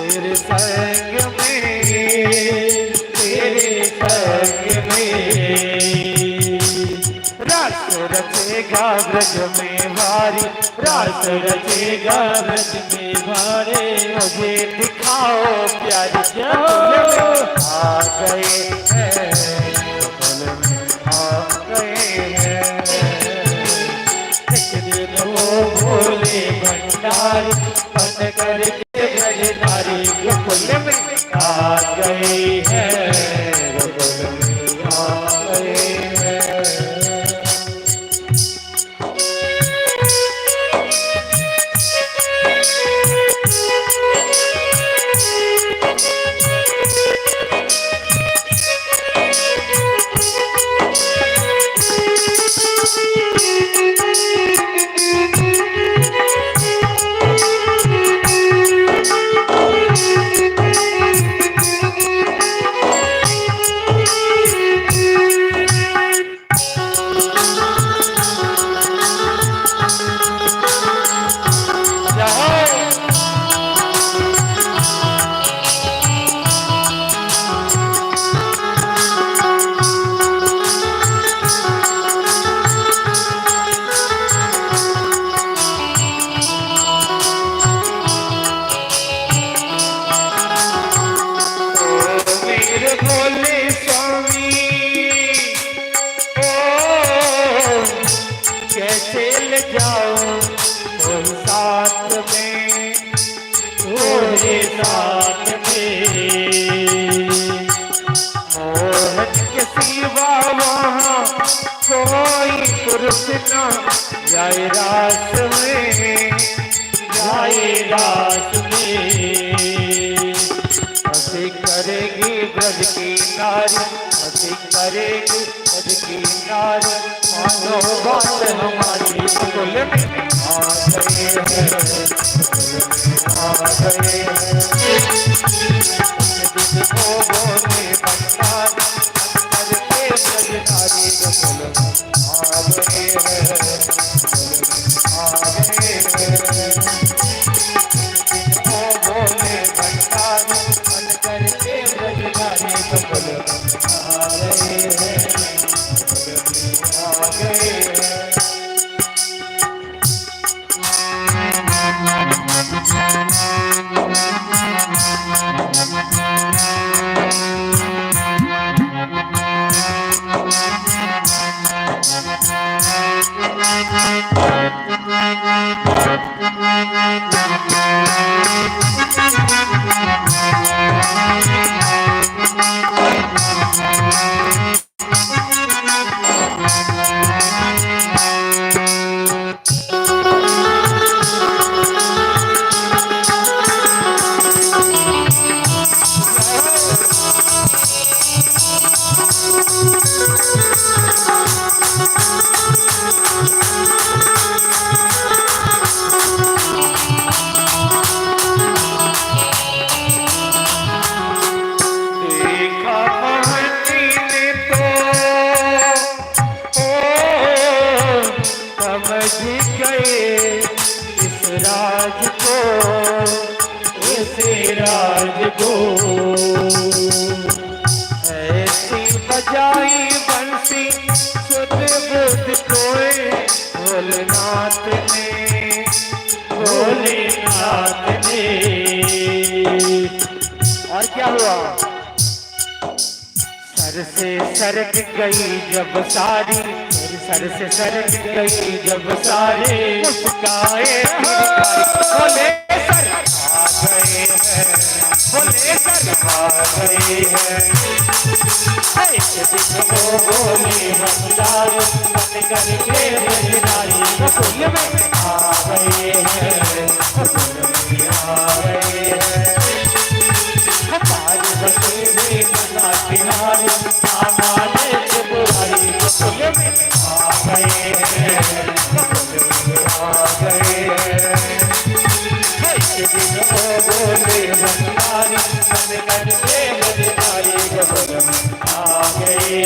तेरे संग में, तेरे संग में रास रचेगा ब्रज में भारी, रास रचेगा ब्रज में भारी। मुझे दिखाओ प्यारी आ गए हैं, पल में आ गए हैं। एक दिन वो भोले भंडारी बन करके ब्रजधारी गोकुल में आ गए हैं, गोकुल में आ गए हैं। साथ में, थोड़े साथ में मोहन के सिवा वहाँ कोई पुरुष न जाए रात में, जाए रात में। हंसी करेगी ब्रज की नारी, हंसी करेगी ब्रज की नारी। मानो बात हमारी कुल में आ गए हैं, आ गए हैं। वो बोले भंडारी करके ब्रजधारी गोकुल आ गए हैं, आ गए हैं। वो बोले भंडारी करके ब्रजधारी गोकुल आ गए हैं, आ गए हैं। राज को, इस राज को ऐसी बजाई बंसी सुध बुध कोई भोलेनाथ ने, भोलेनाथ ने। और क्या हुआ? सर से सरक गई जब सारी, सर से सरक गई जब सारे मुस्काए भोले सर आ गए हैं, भोले सर आ गए हैं। एक दिन वो बोले भंडारी बन करके ब्रजधारी गोकुल में आ गए हैं, गोकुल में आ गए हैं। पार्वती भी मना किनारी सामाने से बुराई गोकुल में आ गए हैं, गोकुल में आ गए हैं। एक दिन वो बोले भंडारी बन करके ब्रजधारी गोकुल में आ गए।